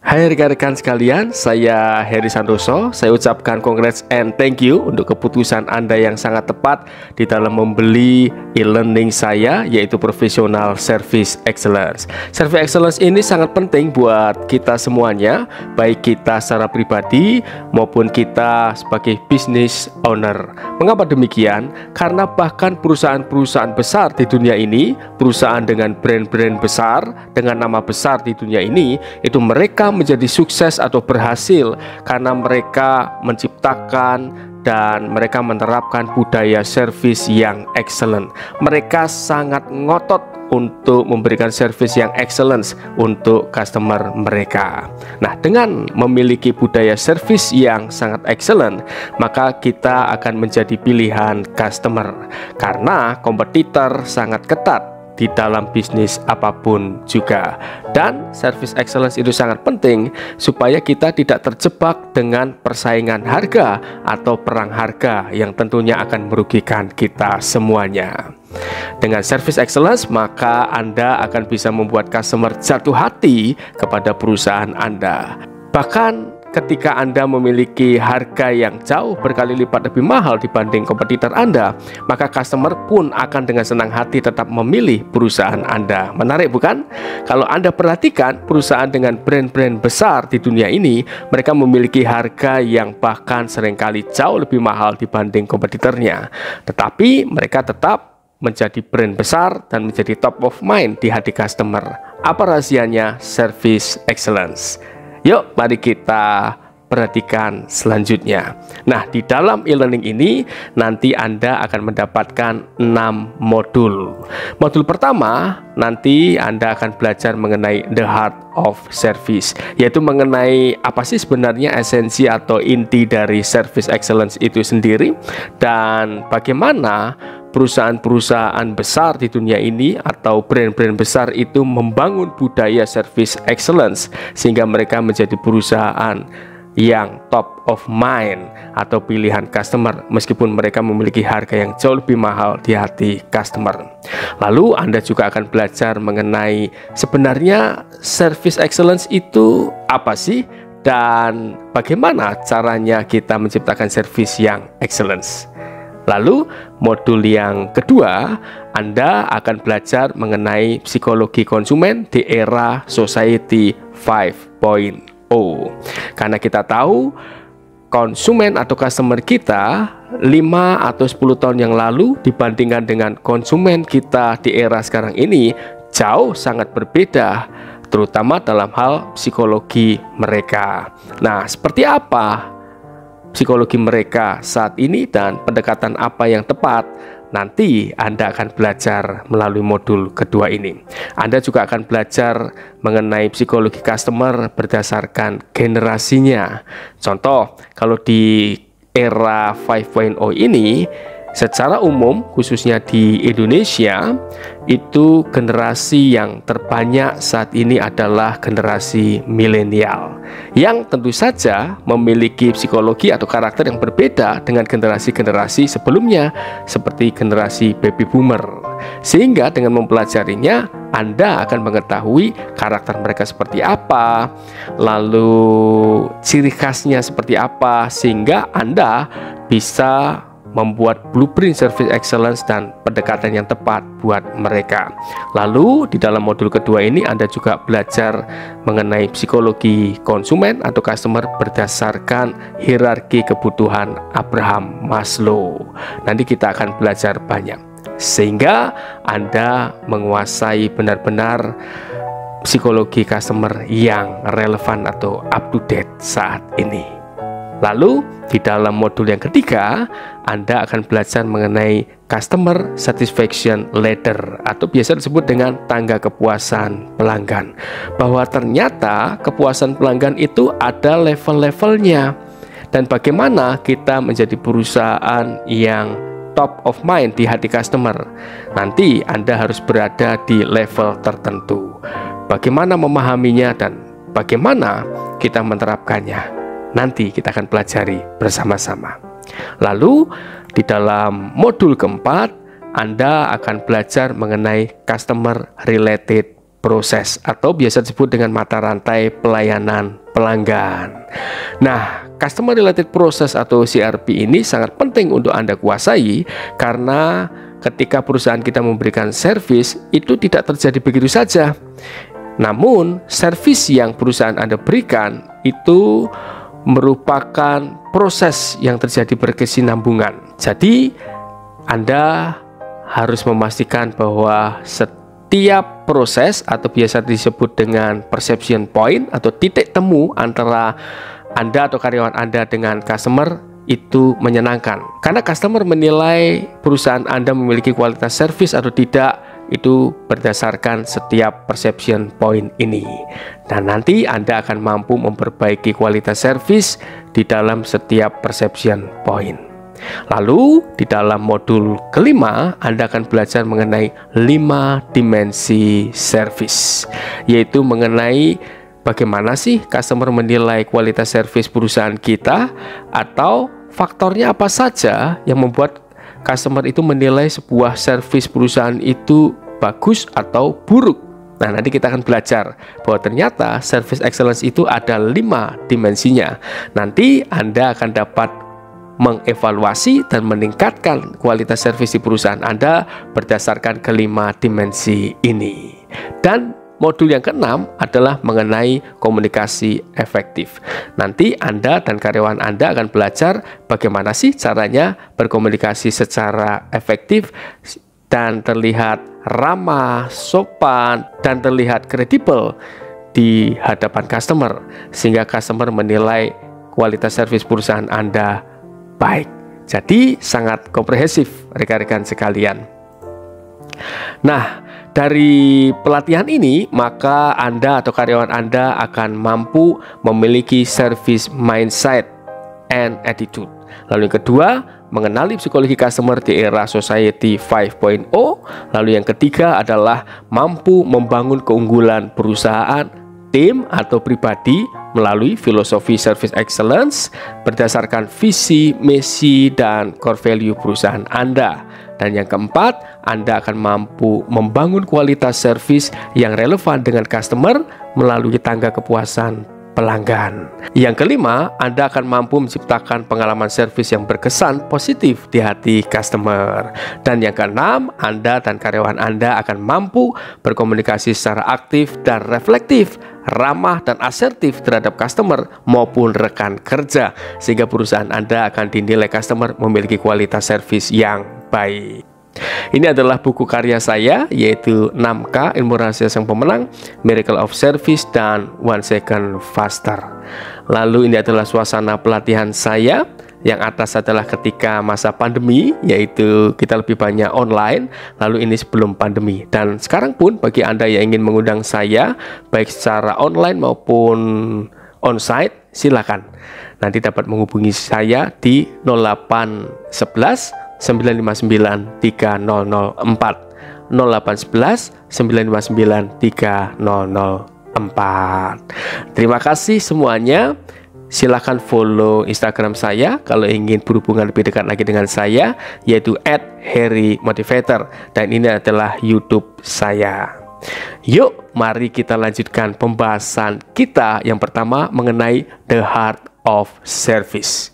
Hai rekan-rekan sekalian, saya Heri Santoso. Saya ucapkan congrats and thank you untuk keputusan Anda yang sangat tepat di dalam membeli e-learning saya, yaitu Professional Service Excellence. Service Excellence ini sangat penting buat kita semuanya, baik kita secara pribadi maupun kita sebagai business owner. Mengapa demikian? Karena bahkan perusahaan-perusahaan besar di dunia ini, perusahaan dengan brand-brand besar, dengan nama besar di dunia ini, itu mereka menjadi sukses atau berhasil karena mereka menciptakan dan mereka menerapkan budaya service yang excellent. Mereka sangat ngotot untuk memberikan service yang excellence untuk customer mereka. Nah, dengan memiliki budaya service yang sangat excellent, maka kita akan menjadi pilihan customer karena kompetitor sangat ketat di dalam bisnis apapun juga. Dan service excellence itu sangat penting supaya kita tidak terjebak dengan persaingan harga atau perang harga yang tentunya akan merugikan kita semuanya. Dengan service excellence, maka Anda akan bisa membuat customer jatuh hati kepada perusahaan Anda. Bahkan ketika Anda memiliki harga yang jauh berkali lipat lebih mahal dibanding kompetitor Anda, maka customer pun akan dengan senang hati tetap memilih perusahaan Anda. Menarik bukan? Kalau Anda perhatikan, perusahaan dengan brand-brand besar di dunia ini, mereka memiliki harga yang bahkan seringkali jauh lebih mahal dibanding kompetitornya. Tetapi mereka tetap menjadi brand besar dan menjadi top of mind di hati customer. Apa rahasianya? Service excellence. Yuk, mari kita perhatikan selanjutnya. Nah, di dalam e-learning ini nanti Anda akan mendapatkan 6 modul. Modul pertama, nanti Anda akan belajar mengenai the heart of service, yaitu mengenai apa sih sebenarnya esensi atau inti dari service excellence itu sendiri, dan bagaimana perusahaan-perusahaan besar di dunia ini atau brand-brand besar itu membangun budaya service excellence sehingga mereka menjadi perusahaan yang top of mind atau pilihan customer meskipun mereka memiliki harga yang jauh lebih mahal di hati customer. Lalu Anda juga akan belajar mengenai sebenarnya service excellence itu apa sih dan bagaimana caranya kita menciptakan service yang excellence. Lalu modul yang kedua, Anda akan belajar mengenai psikologi konsumen di era Society 5.0. Karena kita tahu konsumen atau customer kita 5 atau 10 tahun yang lalu dibandingkan dengan konsumen kita di era sekarang ini jauh sangat berbeda, terutama dalam hal psikologi mereka. Nah, seperti apa psikologi mereka saat ini dan pendekatan apa yang tepat? Nanti Anda akan belajar melalui modul kedua ini. Anda juga akan belajar mengenai psikologi customer berdasarkan generasinya. Contoh, kalau di era 5.0 ini, secara umum khususnya di Indonesia, itu generasi yang terbanyak saat ini adalah generasi milenial, yang tentu saja memiliki psikologi atau karakter yang berbeda dengan generasi-generasi sebelumnya seperti generasi baby boomer. Sehingga dengan mempelajarinya, Anda akan mengetahui karakter mereka seperti apa, lalu ciri khasnya seperti apa, sehingga Anda bisa membuat blueprint service excellence dan pendekatan yang tepat buat mereka. Lalu di dalam modul kedua ini Anda juga belajar mengenai psikologi konsumen atau customer berdasarkan hierarki kebutuhan Abraham Maslow. Nanti kita akan belajar banyak sehingga Anda menguasai benar-benar psikologi customer yang relevan atau up to date saat ini. Lalu di dalam modul yang ketiga, Anda akan belajar mengenai Customer Satisfaction Ladder atau biasa disebut dengan tangga kepuasan pelanggan. Bahwa ternyata kepuasan pelanggan itu ada level-levelnya. Dan bagaimana kita menjadi perusahaan yang top of mind di hati customer. Nanti Anda harus berada di level tertentu. Bagaimana memahaminya dan bagaimana kita menerapkannya, nanti kita akan pelajari bersama-sama. Lalu di dalam modul keempat, Anda akan belajar mengenai customer related proses atau biasa disebut dengan mata rantai pelayanan pelanggan. Nah, Customer Related Process atau CRP ini sangat penting untuk Anda kuasai karena ketika perusahaan kita memberikan servis itu tidak terjadi begitu saja. Namun, servis yang perusahaan Anda berikan itu merupakan proses yang terjadi berkesinambungan. Jadi, Anda harus memastikan bahwa setiap proses atau biasa disebut dengan perception point atau titik temu antara Anda atau karyawan Anda dengan customer itu menyenangkan. Karena customer menilai perusahaan Anda memiliki kualitas servis atau tidak itu berdasarkan setiap perception point ini. Dan nanti Anda akan mampu memperbaiki kualitas servis di dalam setiap perception point. Lalu di dalam modul kelima Anda akan belajar mengenai 5 dimensi servis, yaitu mengenai bagaimana sih customer menilai kualitas servis perusahaan kita, atau faktornya apa saja yang membuat customer itu menilai sebuah servis perusahaan itu bagus atau buruk. Nah, nanti kita akan belajar bahwa ternyata service excellence itu ada 5 dimensinya. Nanti Anda akan dapat mengevaluasi dan meningkatkan kualitas servis di perusahaan Anda berdasarkan kelima dimensi ini. Dan modul yang keenam adalah mengenai komunikasi efektif. Nanti Anda dan karyawan Anda akan belajar bagaimana sih caranya berkomunikasi secara efektif dan terlihat ramah, sopan, dan terlihat kredibel di hadapan customer, sehingga customer menilai kualitas servis perusahaan Anda baik. Jadi sangat komprehensif rekan-rekan sekalian. Nah, dari pelatihan ini maka Anda atau karyawan Anda akan mampu memiliki service mindset and attitude. Lalu yang kedua, mengenali psikologi customer di era Society 5.0. Lalu yang ketiga adalah mampu membangun keunggulan perusahaan, tim atau pribadi melalui filosofi service excellence berdasarkan visi, misi, dan core value perusahaan Anda. Dan yang keempat, Anda akan mampu membangun kualitas service yang relevan dengan customer melalui tangga kepuasan pelanggan. Yang kelima, Anda akan mampu menciptakan pengalaman servis yang berkesan positif di hati customer. Dan yang keenam, Anda dan karyawan Anda akan mampu berkomunikasi secara aktif dan reflektif, ramah dan asertif terhadap customer maupun rekan kerja, sehingga perusahaan Anda akan dinilai customer memiliki kualitas servis yang baik. Ini adalah buku karya saya, yaitu 6K Ilmu Rahasia Sang Pemenang, Miracle of Service, dan 1 Second Faster. Lalu ini adalah suasana pelatihan saya. Yang atas adalah ketika masa pandemi, yaitu kita lebih banyak online. Lalu ini sebelum pandemi. Dan sekarang pun bagi Anda yang ingin mengundang saya, baik secara online maupun onsite, silakan. Nanti dapat menghubungi saya di 0811 959 3004 0811 959 3004. Terima kasih semuanya. Silahkan follow Instagram saya kalau ingin berhubungan lebih dekat lagi dengan saya, yaitu @HarryMotivator, dan ini adalah YouTube saya. Yuk, mari kita lanjutkan pembahasan kita yang pertama mengenai the heart of service.